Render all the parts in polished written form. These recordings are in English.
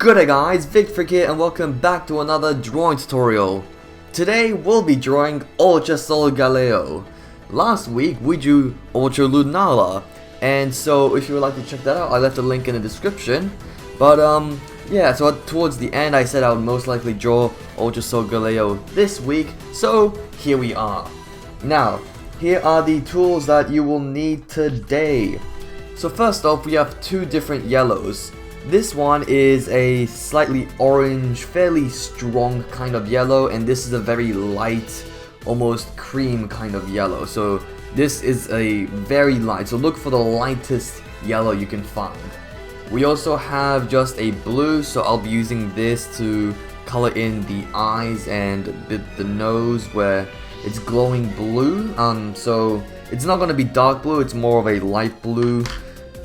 Good day guys, Victifreak here and welcome back to another drawing tutorial. Today we'll be drawing Ultra Solgaleo. Last week we drew Ultra Lunala, and so if you would like to check that out, I left a link in the description. But yeah, so towards the end I said I would most likely draw Ultra Solgaleo this week, so here we are. Now, here are the tools that you will need today. So first off, we have two different yellows. This one is a slightly orange, fairly strong kind of yellow, and this is a very light, almost cream kind of yellow. So this is a very light, so look for the lightest yellow you can find. We also have just a blue, so I'll be using this to color in the eyes and the nose where it's glowing blue. So it's not going to be dark blue, it's more of a light blue.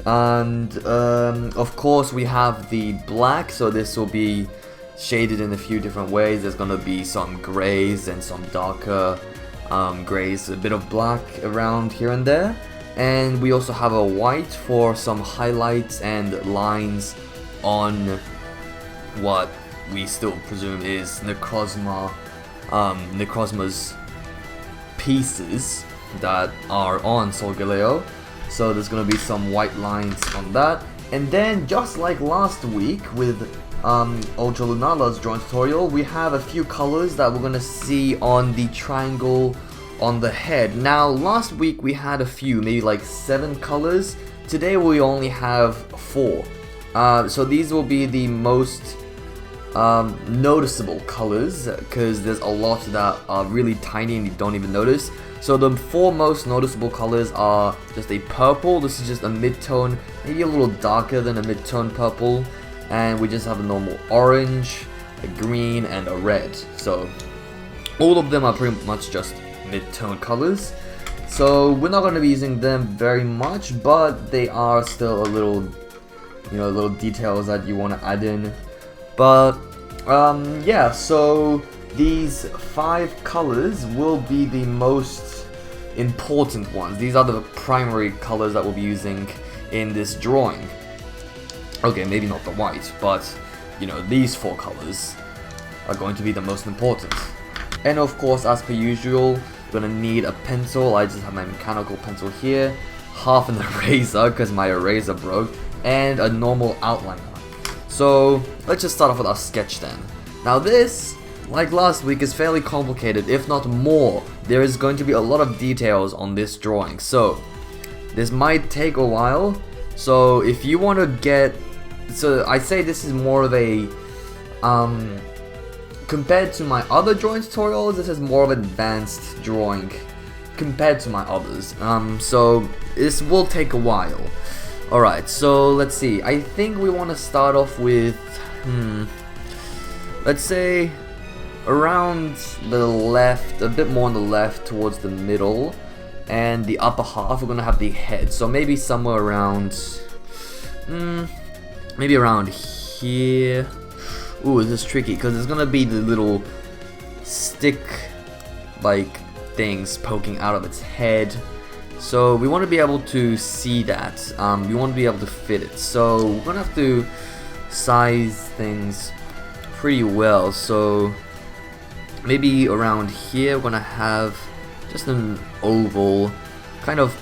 And of course we have the black, so this will be shaded in a few different ways. There's gonna be some grays and some darker grays, a bit of black around here and there. And we also have a white for some highlights and lines on what we still presume is Necrozma, Necrozma's pieces that are on Solgaleo. So there's going to be some white lines on that. And then just like last week with Ultra Lunala's drawing tutorial, we have a few colors that we're going to see on the triangle on the head. Now last week we had a few, maybe like 7 colors. Today we only have 4. So these will be the most noticeable colors, because there's a lot that are really tiny and you don't even notice. So the 4 most noticeable colors are just a purple. This is just a mid-tone, maybe a little darker than a mid-tone purple. And we just have a normal orange, a green, and a red. So all of them are pretty much just mid-tone colors. So we're not going to be using them very much, but they are still a little, little details that you want to add in. But yeah, so these 5 colors will be the most important ones. These are the primary colors that we'll be using in this drawing. Okay, maybe not the white, but these 4 colors are going to be the most important. And of course, as per usual, you're gonna need a pencil. I just have my mechanical pencil here, half an eraser because my eraser broke, and a normal outliner. So let's just start off with our sketch then. Now this, like last week, is fairly complicated, if not more. There is going to be a lot of details on this drawing, so this might take a while. So if you want to get, so I say this is more of a, compared to my other drawing tutorials, this is more of an advanced drawing compared to my others. So this will take a while. Alright, so let's see. I think we want to start off with, let's say around the left, a bit more on the left towards the middle, and the upper half we're gonna have the head. So maybe somewhere around, maybe around here. Ooh, this is tricky because there's gonna be the little stick like things poking out of its head. So we want to be able to see that. We want to be able to fit it. So we're gonna have to size things pretty well. So maybe around here we're gonna have just an oval kind of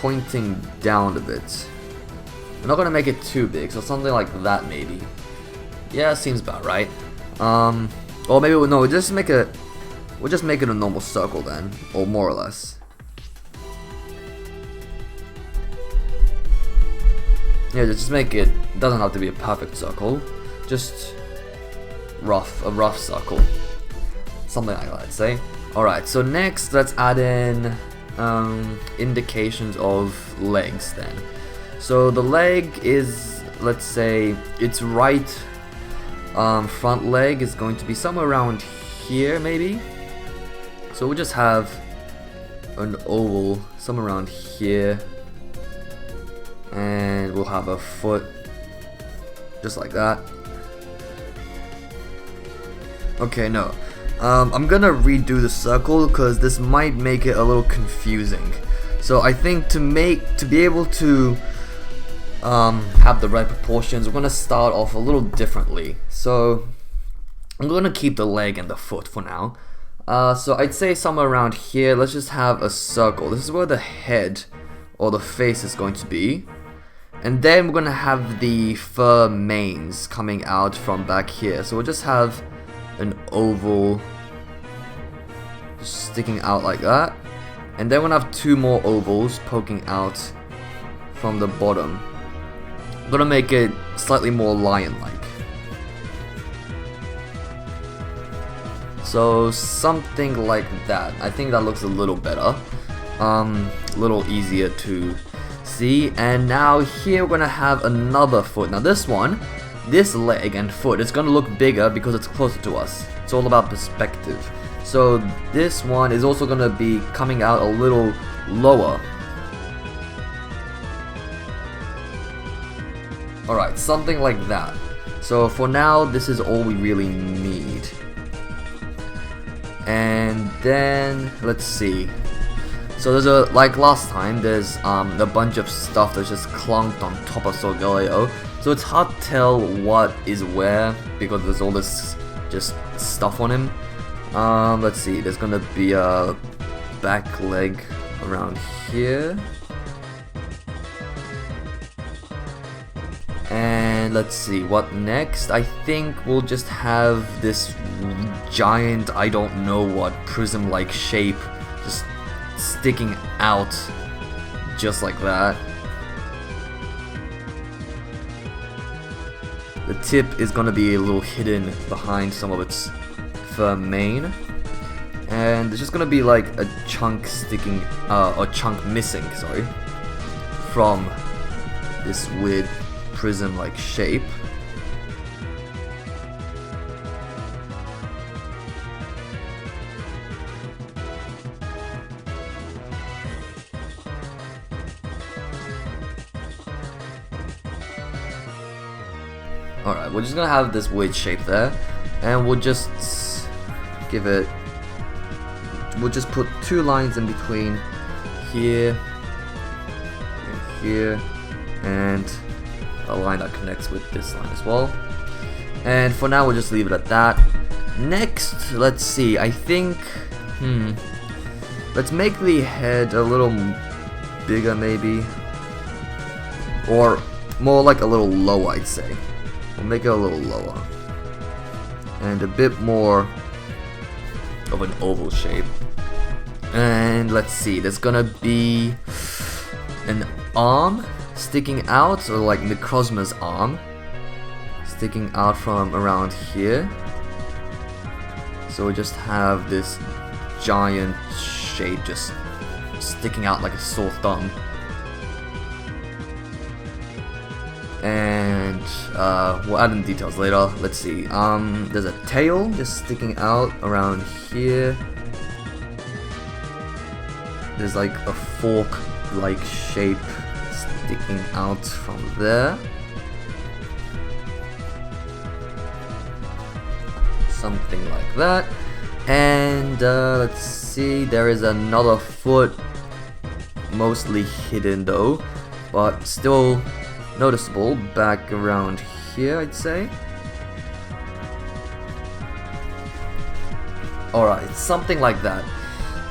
pointing down a bit. We're not gonna make it too big, so something like that maybe. Yeah, seems about right. Or maybe no, we'll just make it a normal circle then, or more or less. Yeah, just make it, doesn't have to be a perfect circle, just a rough circle. Something like that, I'd say. Alright, so next let's add in indications of legs then. So the leg is, let's say, its right front leg is going to be somewhere around here maybe. So we'll just have an oval somewhere around here. And we'll have a foot just like that. Okay, no. I'm gonna redo the circle because this might make it a little confusing. So I think to be able to have the right proportions, we're gonna start off a little differently. So I'm gonna keep the leg and the foot for now. So I'd say somewhere around here, let's just have a circle. This is where the head or the face is going to be. And then we're gonna have the fur manes coming out from back here. So we'll just have an oval just sticking out like that. And then we're gonna have two more ovals poking out from the bottom. I'm gonna make it slightly more lion-like. So something like that. I think that looks a little better. A little easier to see. And now here we're gonna have another foot. Now this one, this leg and foot, it's gonna look bigger because it's closer to us. It's all about perspective. So this one is also gonna be coming out a little lower. Alright, something like that. So for now, this is all we really need. And then, let's see. So there's a, like last time, there's a bunch of stuff that's just clunked on top of Solgaleo. So it's hard to tell what is where, because there's all this just stuff on him. Let's see, there's gonna be a back leg around here. And let's see, what next? I think we'll just have this giant, I don't know what, prism-like shape just sticking out just like that. The tip is gonna be a little hidden behind some of its fur mane. And there's just gonna be like a chunk sticking, or chunk missing, sorry, from this weird prism-like shape. Alright, we're just gonna have this weird shape there, and we'll just give it, we'll just put two lines in between here and here, and a line that connects with this line as well. And for now, we'll just leave it at that. Next, let's see, I think, let's make the head a little bigger maybe, or more like a little lower, I'd say. We'll make it a little lower, and a bit more of an oval shape. And let's see, there's gonna be an arm sticking out, or like Necrozma's arm sticking out from around here. So we just have this giant shape just sticking out like a sore thumb. And we'll add in details later. Let's see, there's a tail just sticking out around here. There's like a fork-like shape sticking out from there. Something like that. And let's see, there is another foot, mostly hidden though, but still noticeable back around here, I'd say. Alright, something like that.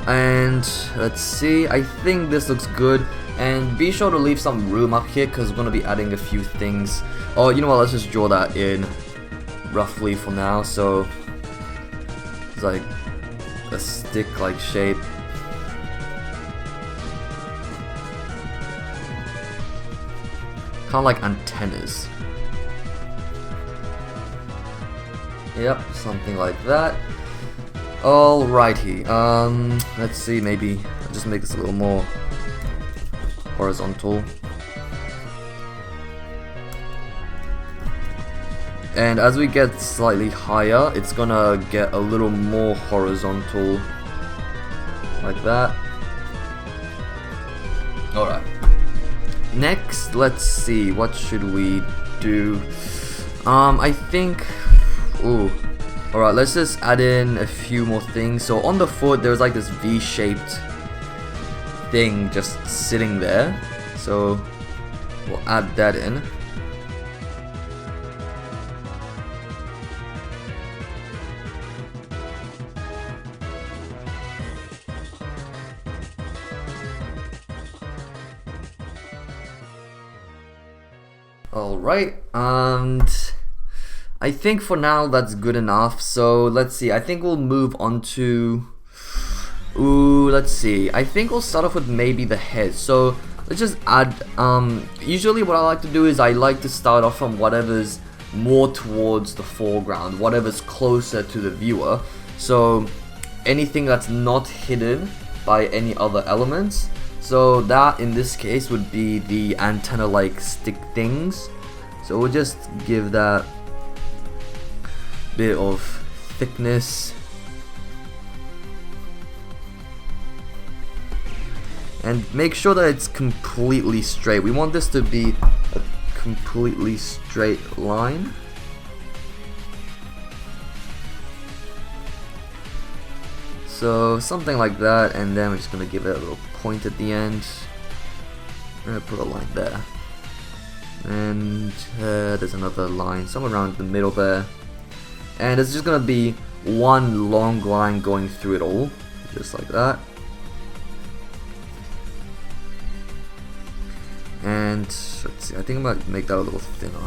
And let's see, I think this looks good. And be sure to leave some room up here because we're going to be adding a few things. Oh, you know what, let's just draw that in roughly for now. So it's like a stick-like shape. Kind of like antennas. Yep, something like that. Alrighty, let's see, maybe I'll just make this a little more horizontal. And as we get slightly higher, it's gonna get a little more horizontal, like that. Alright. Next, let's see, what should we do? I think, ooh. Alright, let's just add in a few more things. So on the foot, there's like this V-shaped thing just sitting there. So We'll add that in. Alright, and I think for now that's good enough. So let's see, I think we'll move on to... Ooh, let's see. I think we'll start off with maybe the head. So let's just add, usually what I like to do is I like to start off from whatever's more towards the foreground, whatever's closer to the viewer. So anything that's not hidden by any other elements. So that in this case would be the antenna-like stick things. So we'll just give that bit of thickness. And make sure that it's completely straight. We want this to be a completely straight line. So something like that, and then we're just gonna give it a little point at the end. I'm gonna put a line there, and there's another line somewhere around the middle there, and it's just gonna be one long line going through it all, just like that. And let's see, I think I might make that a little thinner.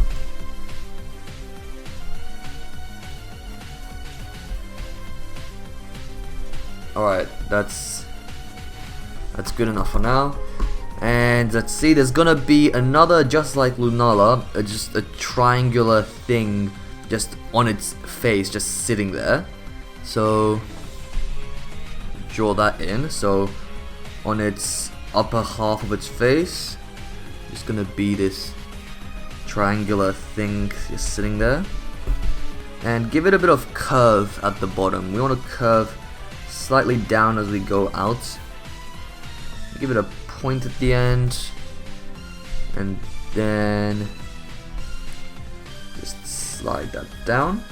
Alright, that's good enough for now. And let's see, there's gonna be another, just like Lunala, just a triangular thing just on its face, just sitting there. So draw that in. So on its upper half of its face, just gonna be this triangular thing just sitting there. And give it a bit of curve at the bottom. We want to curve slightly down as we go out. Give it a point at the end, and then just slide that down.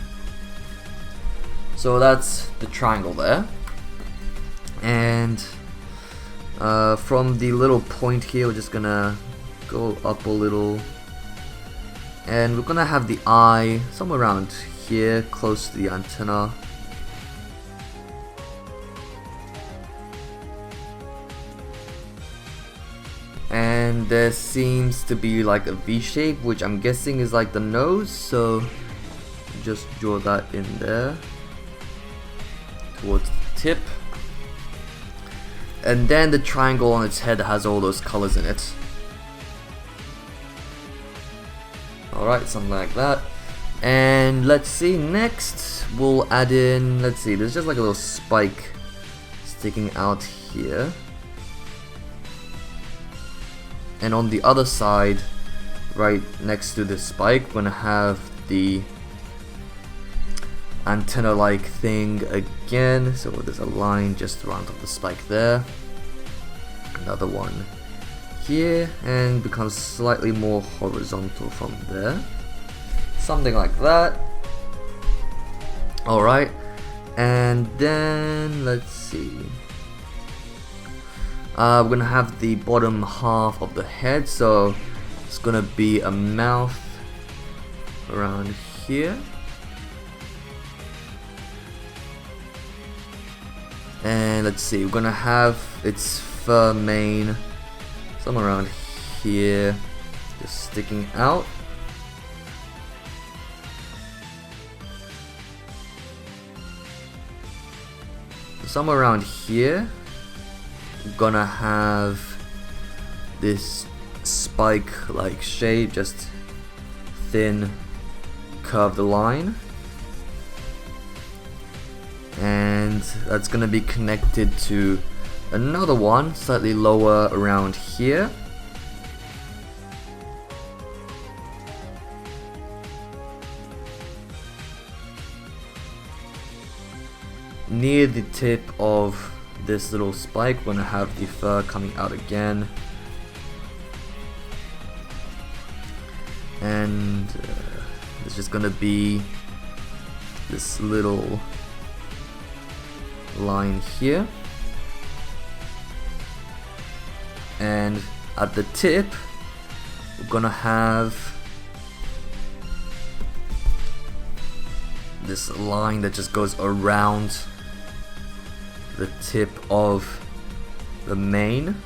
So that's the triangle there. And from the little point here, we're just gonna go up a little, and we're gonna have the eye somewhere around here, close to the antenna. And there seems to be like a V shape, which I'm guessing is like the nose, so just draw that in there towards the tip. And then the triangle on its head has all those colors in it. Alright, something like that. And let's see, next we'll add in, let's see, there's just like a little spike sticking out here. And on the other side, right next to this spike, we're gonna have the antenna-like thing again. So there's a line just around the spike there. Another one here, and becomes slightly more horizontal from there. Something like that. Alright, and then let's see. We're gonna have the bottom half of the head, so it's gonna be a mouth around here. And let's see, we're gonna have its fur mane somewhere around here, just sticking out. Somewhere around here, we're gonna have this spike like shape, just thin curved line, and that's gonna be connected to another one slightly lower around here. Near the tip of this little spike, we're gonna have the fur coming out again, and it's just gonna be this little line here, and at the tip we're gonna have this line that just goes around the tip of the mane.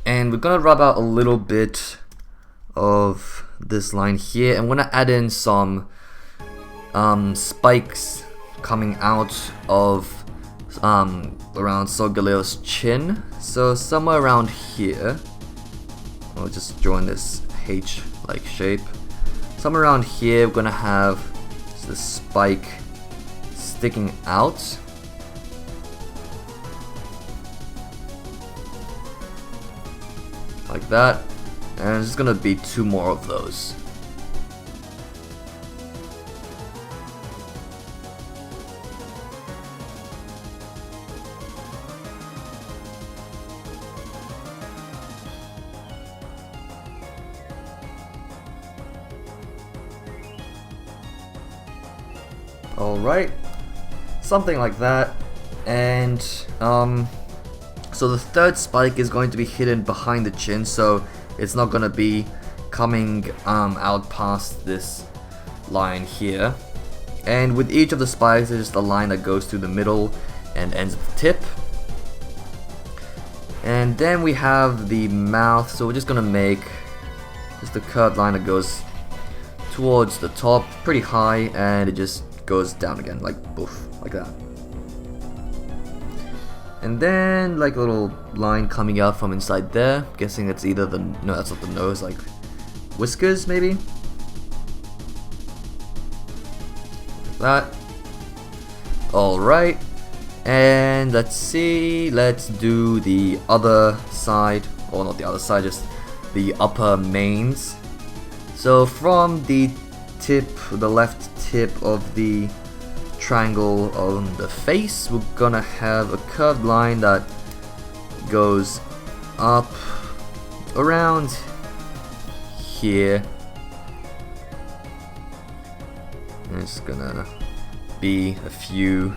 And we're gonna rub out a little bit of this line here, and we're gonna add in some spikes coming out of around Solgaleo's chin. So somewhere around here, I'll just join this H-like shape. Somewhere around here, we're gonna have this spike sticking out. Like that, and there's just gonna be 2 more of those. Alright, something like that, and so the third spike is going to be hidden behind the chin, so it's not going to be coming out past this line here. And with each of the spikes, there's just a line that goes through the middle and ends at the tip. And then we have the mouth, so we're just going to make just a curved line that goes towards the top, pretty high, and it just goes down again, like poof, like that. And then like a little line coming out from inside there. I'm guessing it's either the, no, that's not the nose, like whiskers maybe. Like that. Alright. And let's see, let's do the other side, or not the other side, just the upper manes. So from the tip, the left tip of the triangle on the face, we're gonna have a curved line that goes up around here, and it's gonna be a few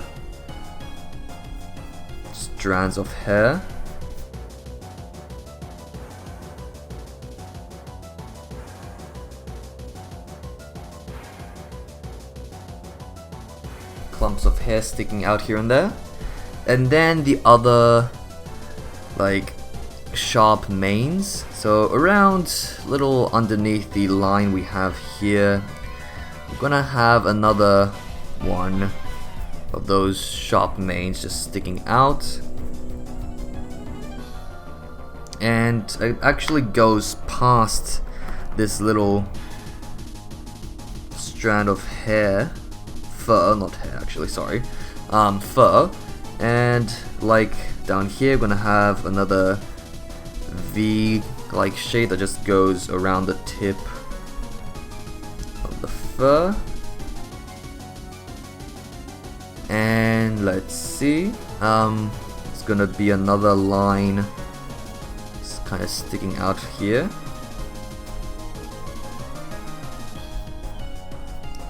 strands of hair. Clumps of hair sticking out here and there. And then the other like sharp manes, so around little underneath the line we have here, we're gonna have another one of those sharp manes just sticking out, and it actually goes past this little strand of hair, fur, not hair actually, sorry, fur, and like down here we're gonna have another V like shape that just goes around the tip of the fur. And let's see, it's gonna be another line just kind of sticking out here.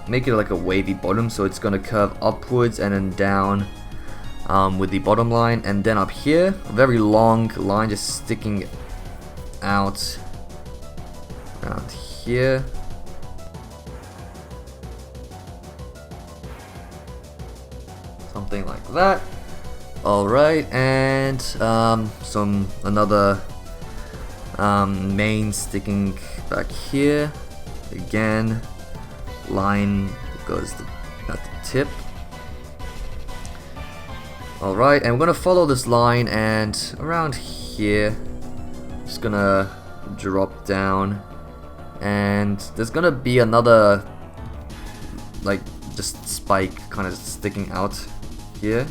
Make it like a wavy bottom, so it's gonna curve upwards and then down with the bottom line, and then up here a very long line just sticking out around here. Something like that. Alright, and another mane sticking back here. Again, line goes at the tip. Alright, and we're gonna follow this line, and around here, just gonna drop down, and there's gonna be another like just spike kind of sticking out here.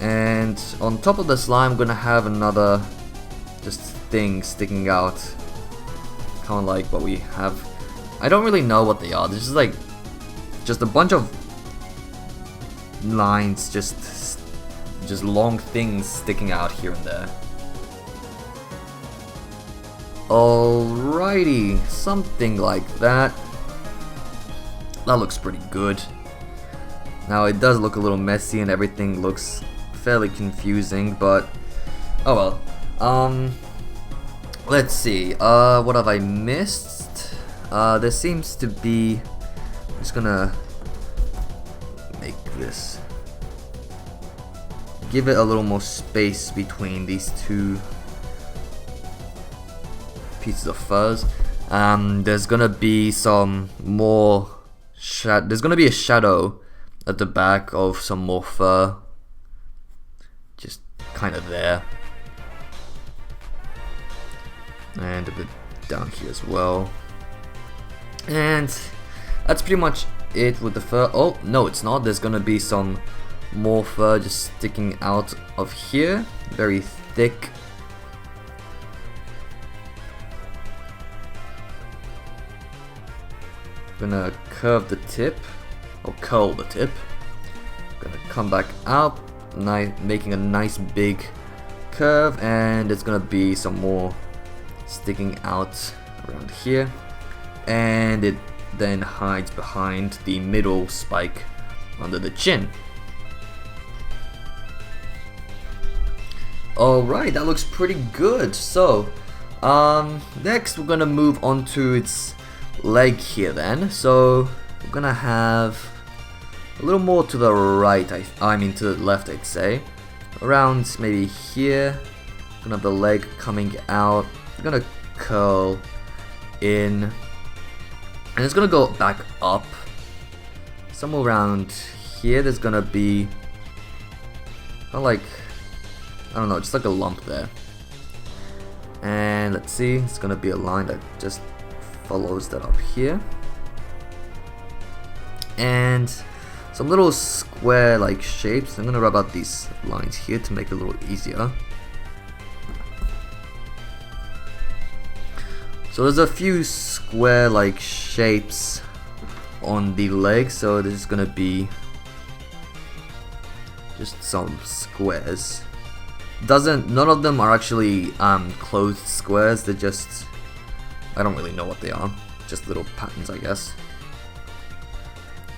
And on top of this line, I'm gonna have another just thing sticking out, kind of like what we have. I don't really know what they are. This is like just a bunch of lines, just long things sticking out here and there. Alrighty, something like that. that looks pretty good. Now it does look a little messy and everything looks fairly confusing, but oh well. Let's see. What have I missed? There seems to be. I'm just gonna make this. Give it a little more space between these two pieces of fuzz. There's gonna be some more. There's gonna be a shadow at the back of some more fur. Just kind of there. And a bit down here as well. And that's pretty much it with the fur. Oh, no, it's not. There's gonna be some more fur just sticking out of here. Very thick. Gonna curve the tip, or curl the tip. Gonna come back out, making a nice big curve, and it's gonna be some more sticking out around here, and it then hides behind the middle spike under the chin. Alright, that looks pretty good. So next we're gonna move on to its leg here then. So we're gonna have a little more to the right, I mean to the left, I'd say, around maybe here. Gonna have the leg coming out. We're gonna curl in, and it's gonna go back up somewhere around here. There's gonna be kind of like, I don't know, just like a lump there. And let's see, it's gonna be a line that just follows that up here, and some little square like shapes. I'm gonna rub out these lines here to make it a little easier. So there's a few square like shapes on the leg, so this is gonna be just some squares. None of them are actually closed squares. They're just, I don't really know what they are, just little patterns, I guess.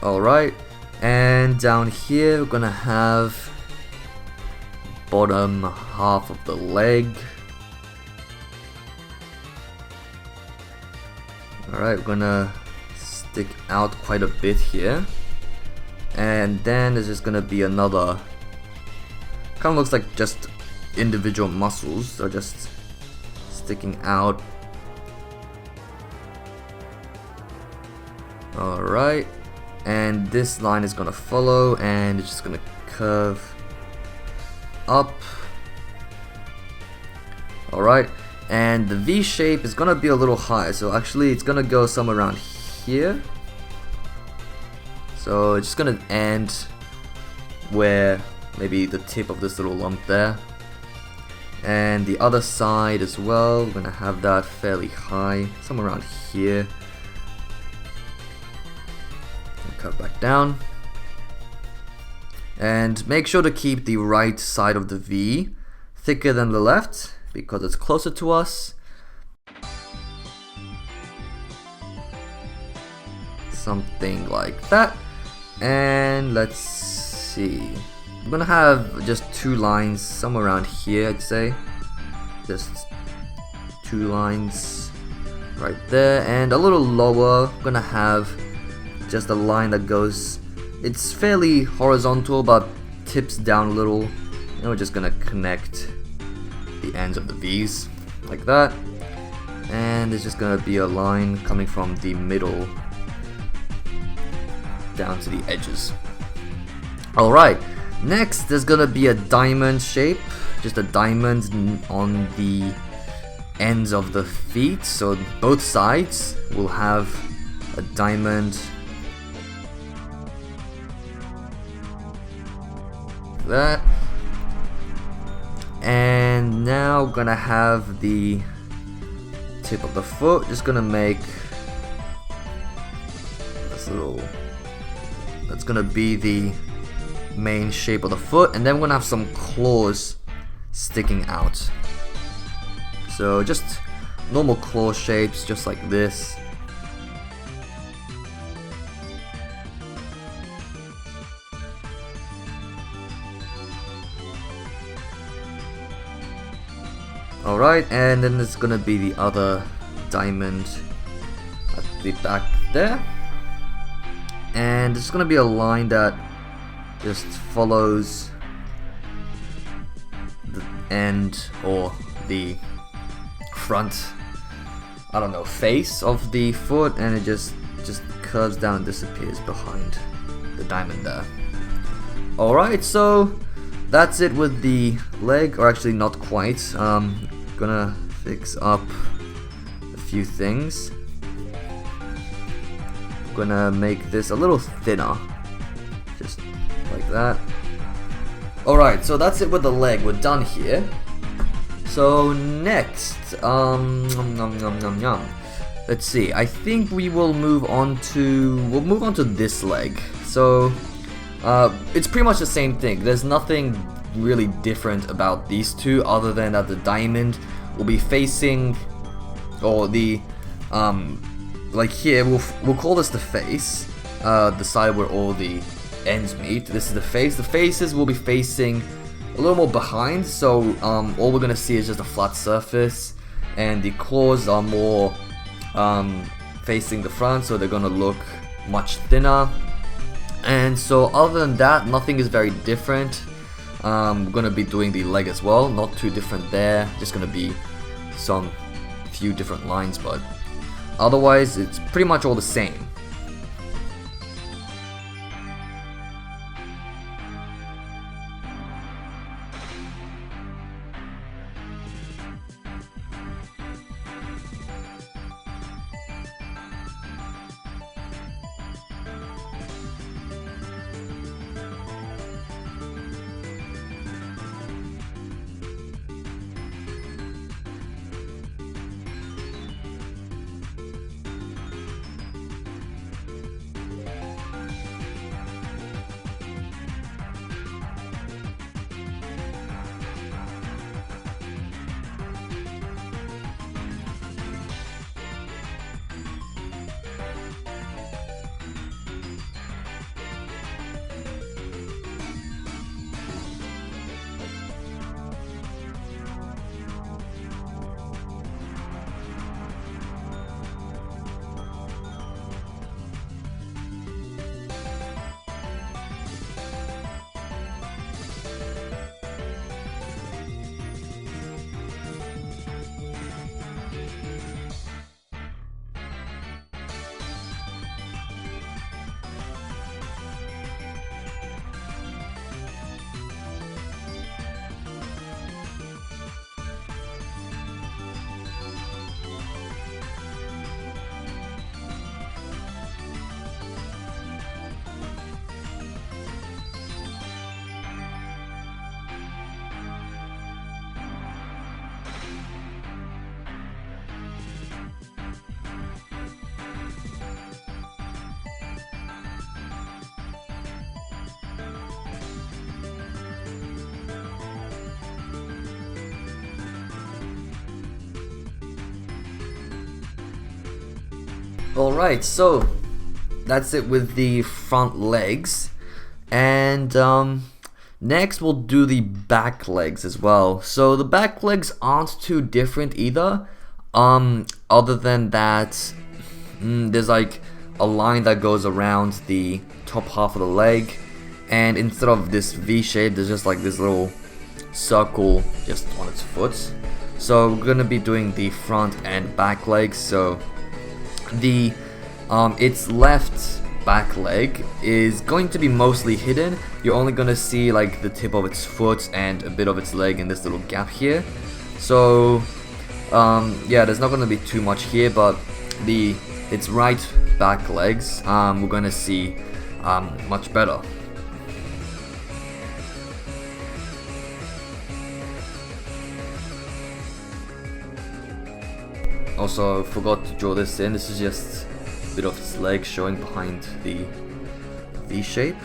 Alright, and down here we're gonna have bottom half of the leg. Alright, we're gonna stick out quite a bit here, and then there's just gonna be another, kind of looks like just individual muscles. They're just sticking out. Alright, and this line is gonna follow, and it's just gonna curve up. Alright, and the V shape is gonna be a little high, so actually it's gonna go somewhere around here. So it's just gonna end where maybe the tip of this little lump there. And the other side as well, we're gonna have that fairly high, somewhere around here. Cut back down, and make sure to keep the right side of the V thicker than the left because it's closer to us. Something like that. And let's see, I'm gonna have just two lines somewhere around here, I'd say. Just two lines right there, and a little lower I'm gonna have just a line that goes, it's fairly horizontal but tips down a little, and we're just gonna connect the ends of the V's like that. And there's just gonna be a line coming from the middle down to the edges. Alright, next there's gonna be a diamond shape, just a diamond on the ends of the feet, so both sides will have a diamond. That, and now we're gonna have the tip of the foot, just gonna make this little, that's gonna be the main shape of the foot, and then we're gonna have some claws sticking out. So just normal claw shapes, just like this. Alright, and then there's gonna be the other diamond at the back there. And it's gonna be a line that just follows the end or the front, I don't know, face of the foot, and it just curves down and disappears behind the diamond there. Alright, so that's it with the leg, or actually not quite. Gonna fix up a few things. Gonna make this a little thinner, just like that. Alright, so that's it with the leg. We're done here. So next, let's see. I think we will move on to this leg. So it's pretty much the same thing. There's nothing really different about these two other than that the diamond will be facing, or the like here we'll call this the face, the side where all the ends meet. This is the face. The faces will be facing a little more behind, so all we're gonna see is just a flat surface, and the claws are more facing the front, so they're gonna look much thinner. And so other than that, nothing is very different. We're gonna be doing the leg as well, not too different there, just gonna be some few different lines, but otherwise it's pretty much all the same. Alright, so that's it with the front legs, and next we'll do the back legs as well. So the back legs aren't too different either, other than that there's like a line that goes around the top half of the leg, and instead of this V shape there's just like this little circle just on its foot. So we're gonna be doing the front and back legs. So the its left back leg is going to be mostly hidden. You're only gonna see like the tip of its foot and a bit of its leg in this little gap here. So yeah, there's not gonna be too much here, but its right back legs we're gonna see much better. Also, forgot to draw this in. This is just a bit of its leg showing behind the V shape.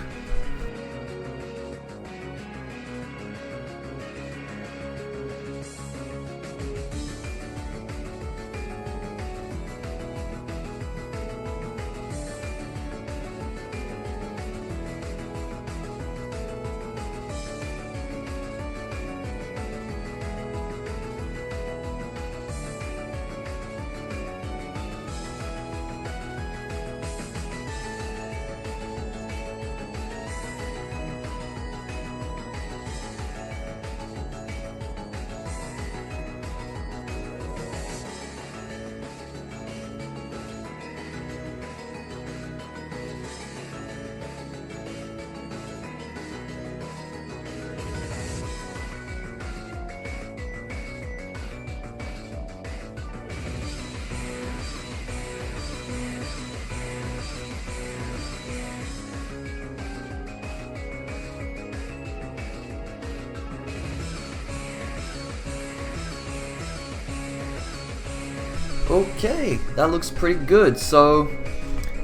Okay, that looks pretty good. So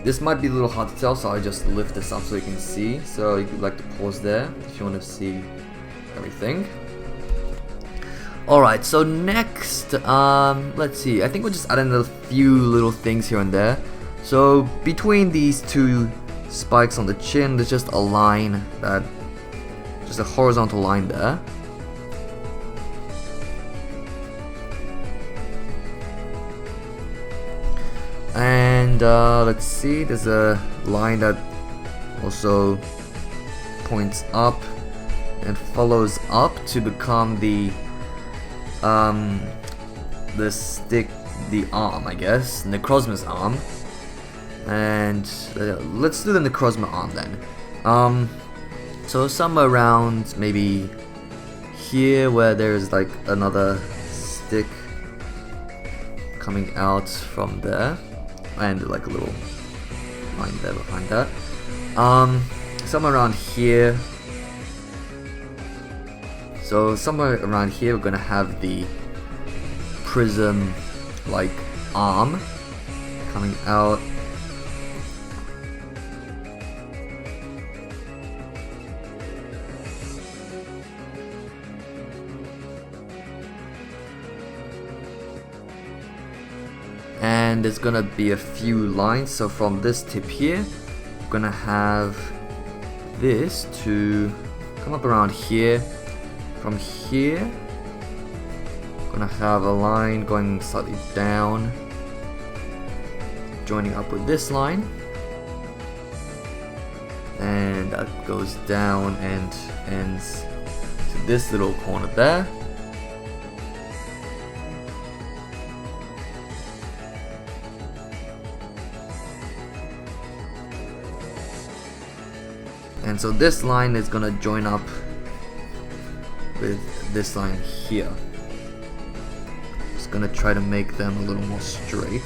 this might be a little hard to tell, so I just lift this up so you can see. So you could like to pause there if you want to see everything. Alright, so next, let's see. I think we'll just add in a few little things here and there. So between these two spikes on the chin, there's just a line that, just a horizontal line there. And let's see, there's a line that also points up and follows up to become the stick, the arm, I guess, Necrozma's arm. And let's do the Necrozma arm then. So somewhere around maybe here where there's like another stick coming out from there, and like a little line there behind that. Somewhere around here. So somewhere around here we're gonna have the prism like arm coming out. And there's gonna be a few lines. So from this tip here, we're gonna have this to come up around here. From here, we're gonna have a line going slightly down, joining up with this line, and that goes down and ends to this little corner there. And so this line is gonna join up with this line here. Just gonna try to make them a little more straight.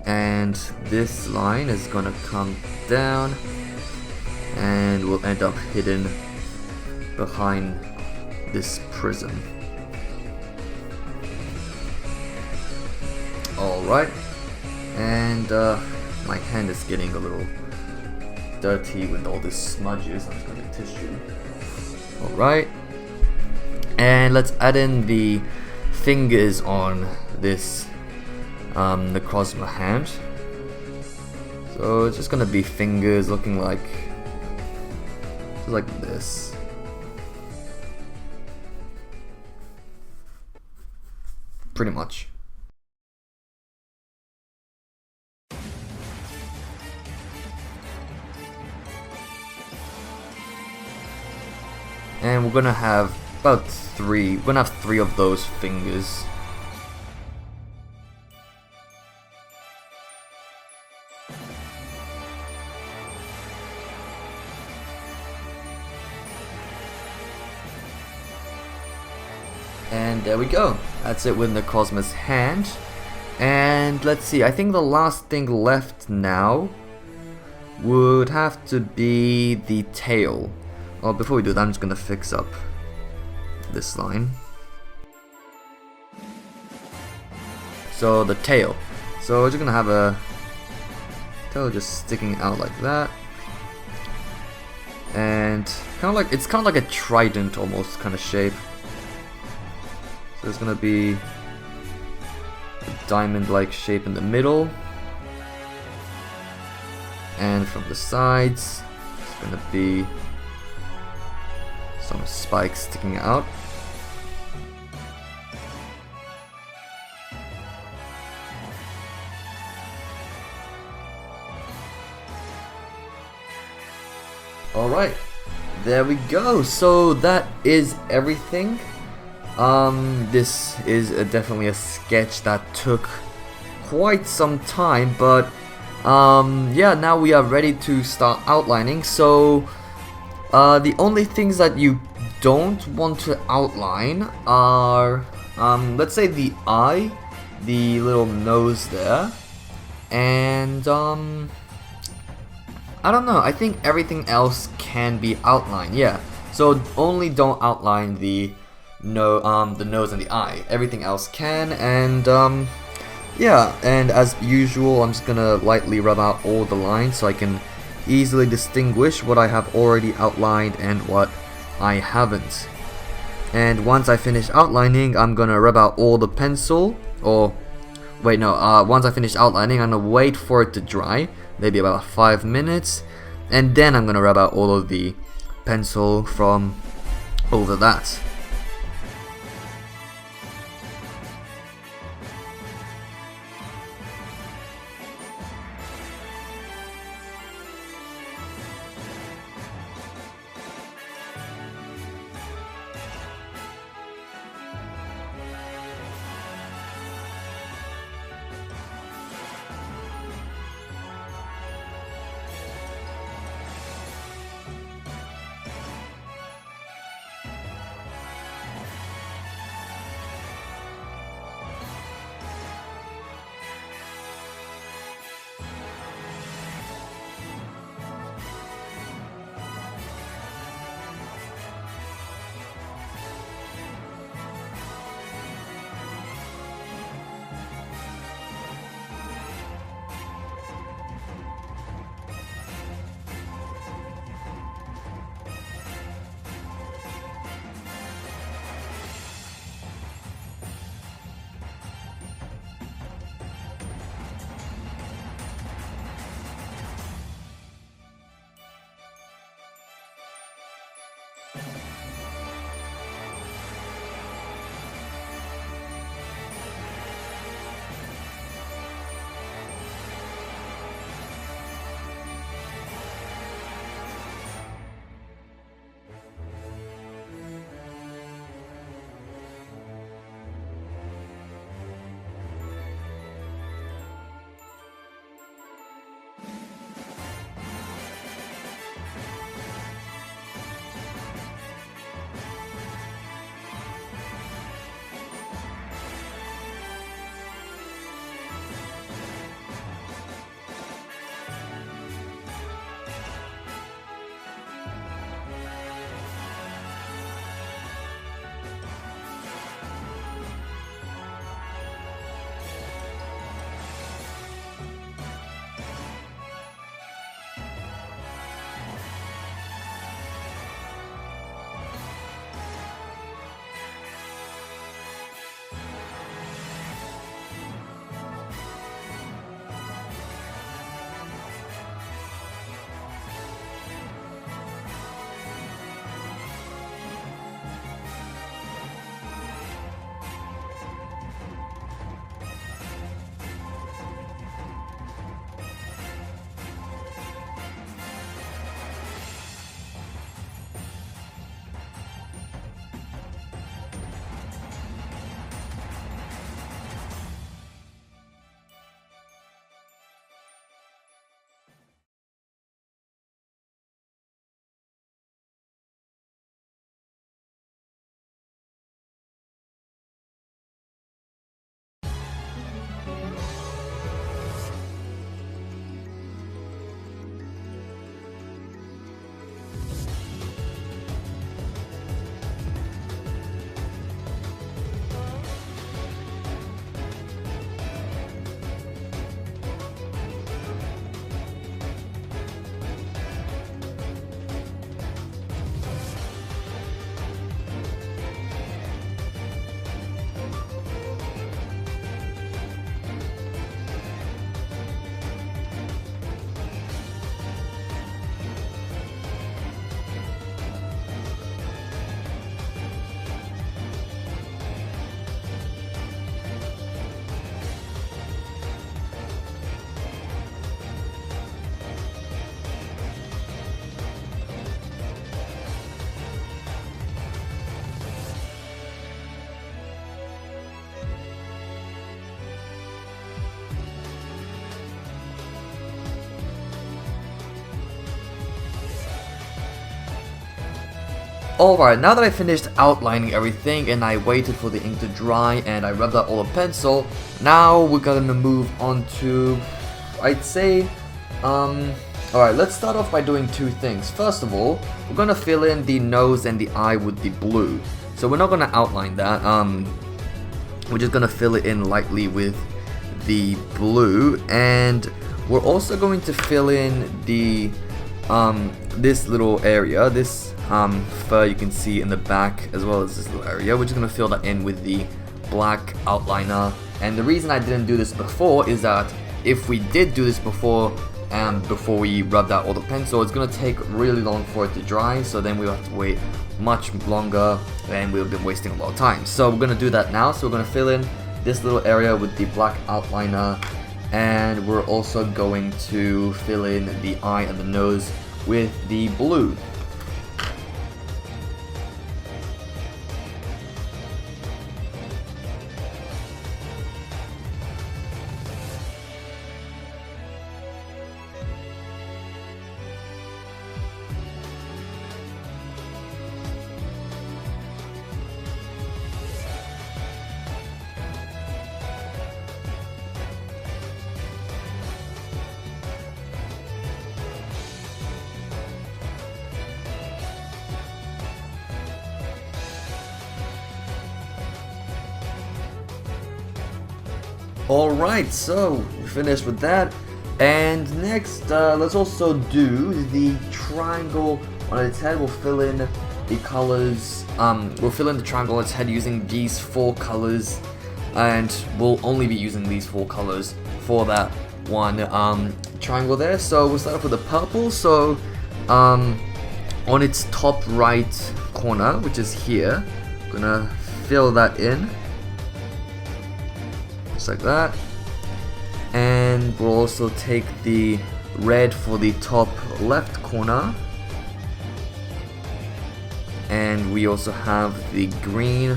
And this line is gonna come down and will end up hidden behind this prism. Alright, and my hand is getting a little dirty with all these smudges. I'm just gonna get tissue. Alright, and let's add in the fingers on this Necrozma hand. So it's just gonna be fingers looking like this. Pretty much. And we're gonna have about three. We're gonna have 3 of those fingers. And there we go. That's it with Necrozma's hand. And let's see. I think the last thing left now would have to be the tail. Well, before we do that, I'm just gonna fix up this line. So the tail. So we're just gonna have a tail just sticking out like that, and it's kind of like a trident almost kind of shape. So there's gonna be a diamond-like shape in the middle, and from the sides, it's gonna be some spikes sticking out. Alright, there we go. So that is everything. This is definitely a sketch that took quite some time, but yeah, now we are ready to start outlining. So the only things that you don't want to outline are, let's say the eye, the little nose there, and I don't know, I think everything else can be outlined, yeah. So only don't outline the the nose and the eye. Everything else can, and yeah, and as usual, I'm just gonna lightly rub out all the lines so I can easily distinguish what I have already outlined and what I haven't. And once I finish outlining, I'm gonna rub out all the pencil, or wait, no, once I finish outlining, I'm gonna wait for it to dry, maybe about 5 minutes, and then I'm gonna rub out all of the pencil from over that. Alright, now that I finished outlining everything and I waited for the ink to dry and I rubbed out all the pencil, now we're gonna move on to, I'd say, alright, let's start off by doing two things. First of all, we're gonna fill in the nose and the eye with the blue. So we're not going to outline that. We're just going to fill it in lightly with the blue, and we're also going to fill in the this little area, this fur you can see in the back, as well as this little area. We're just going to fill that in with the black outliner. And the reason I didn't do this before is that if we did do this before we rubbed out all the pencil, it's going to take really long for it to dry, so then we'll have to wait much longer and we'll be wasting a lot of time. So we're going to do that now. So we're going to fill in this little area with the black outliner, and we're also going to fill in the eye and the nose with the blue. Alright, so we finished with that, and next let's also do the triangle on its head. We'll fill in the colors, we'll fill in the triangle on its head using these 4 colors, and we'll only be using these 4 colors for that one triangle there. So we'll start off with the purple. So on its top right corner, which is here, I'm gonna fill that in. Just like that. And we'll also take the red for the top left corner, and we also have the green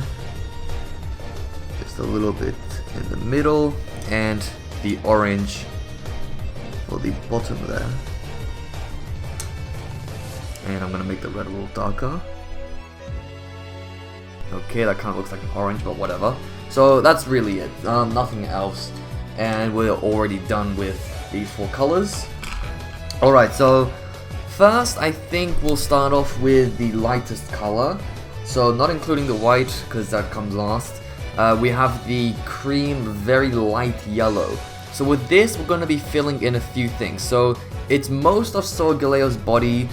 just a little bit in the middle, and the orange for the bottom there. And I'm gonna make the red a little darker. Okay, that kind of looks like an orange, but whatever. So that's really it, nothing else, and we're already done with these 4 colors. Alright, so first I think we'll start off with the lightest color, so not including the white because that comes last. We have the cream, very light yellow. So with this we're going to be filling in a few things. So it's most of Solgaleo's body,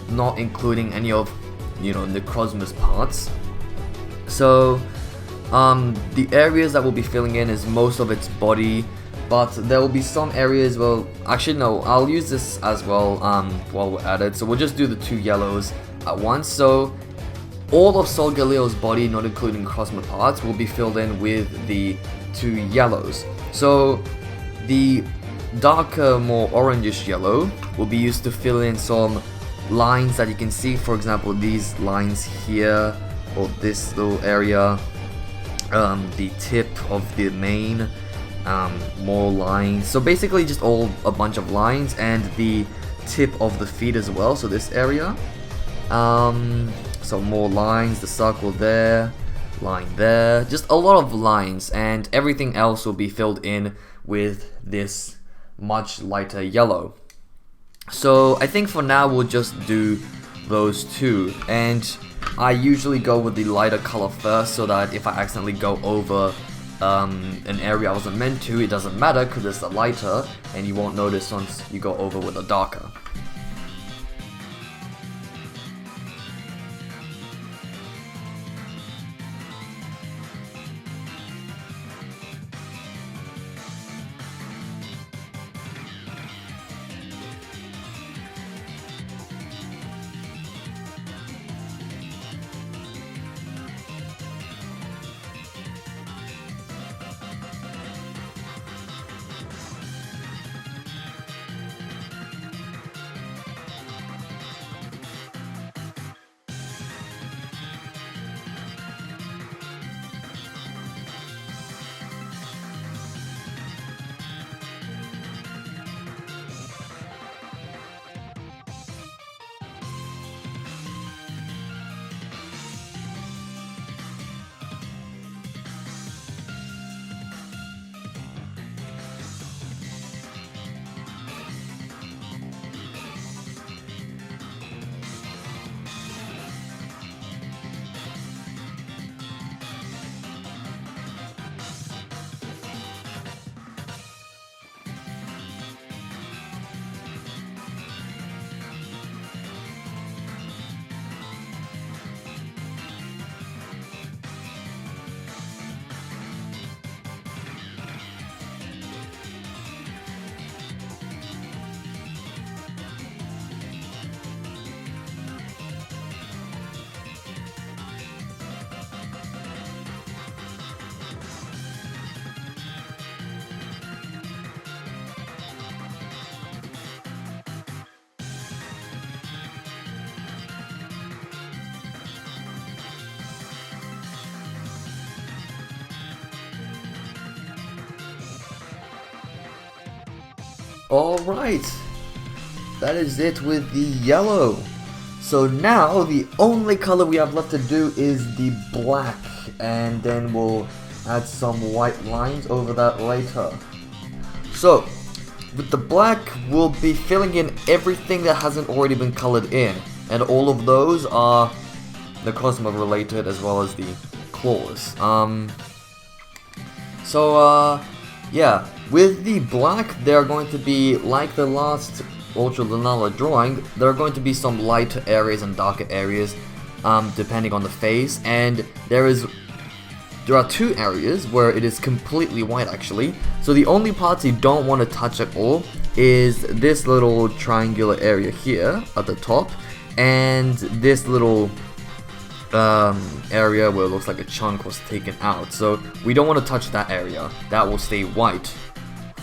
not including any of, Necrozma's parts. So the areas that we'll be filling in is most of its body, but there will be some areas, well, actually no, I'll use this as well while we're at it. So we'll just do the 2 yellows at once. So all of Solgaleo's body, not including Necrozma parts, will be filled in with the 2 yellows. So the darker, more orangish yellow will be used to fill in some lines that you can see. For example, these lines here, or this little area, the tip of the mane, more lines. So basically just a bunch of lines, and the tip of the feet as well, so this area. So more lines, the circle there, line there, just a lot of lines, and everything else will be filled in with this much lighter yellow. So I think for now we'll just do those 2, and I usually go with the lighter color first, so that if I accidentally go over an area I wasn't meant to, it doesn't matter because it's the lighter, and you won't notice once you go over with a darker. Alright, that is it with the yellow. So now the only color we have left to do is the black, and then we'll add some white lines over that later. So with the black, we'll be filling in everything that hasn't already been colored in, and all of those are Necrozma related as well as the claws. Yeah, with the black, they're going to be like the last Ultra Lunala drawing. There are going to be some lighter areas and darker areas, depending on the phase. And there are two areas where it is completely white actually. So the only parts you don't want to touch at all is this little triangular area here at the top, and this little area where it looks like a chunk was taken out. So we don't want to touch that area. That will stay white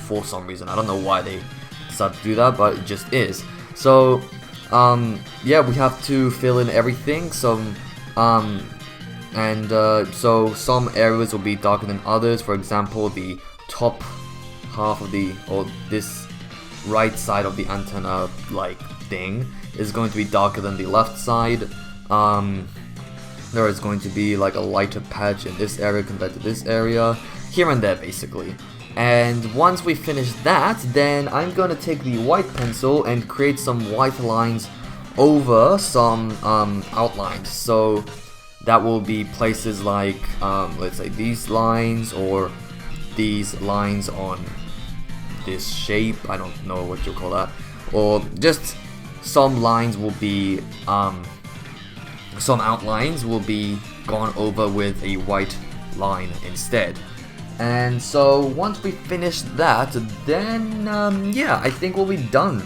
for some reason. I don't know why they decided to do that, but it just is. So yeah, we have to fill in everything. So some areas will be darker than others. For example, the top half of this right side of the antenna like thing is going to be darker than the left side. There is going to be like a lighter patch in this area compared to this area, here and there basically. And once we finish that, then I'm going to take the white pencil and create some white lines over some outlines. So that will be places like, let's say these lines, or these lines on this shape, I don't know what you call that, or just some lines will be, some outlines will be gone over with a white line instead. And so once we finish that, then yeah, I think we'll be done.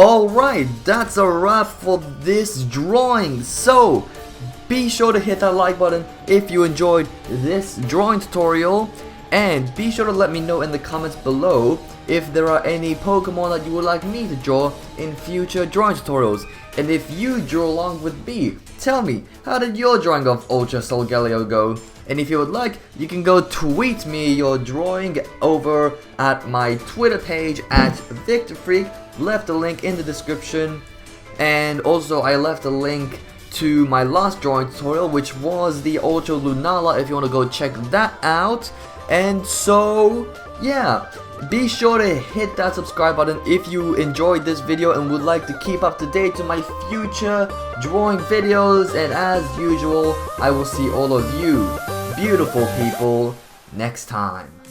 Alright, that's a wrap for this drawing. So, be sure to hit that like button if you enjoyed this drawing tutorial. And be sure to let me know in the comments below if there are any Pokemon that you would like me to draw in future drawing tutorials. And if you drew along with me, tell me, how did your drawing of Ultra Solgaleo go? And if you would like, you can go tweet me your drawing over at my Twitter page at Victifreak. Left a link in the description. And also I left a link to my last drawing tutorial, which was the Ultra Lunala, if you want to go check that out. And so, yeah, be sure to hit that subscribe button if you enjoyed this video and would like to keep up to date to my future drawing videos. And as usual, I will see all of you beautiful people next time.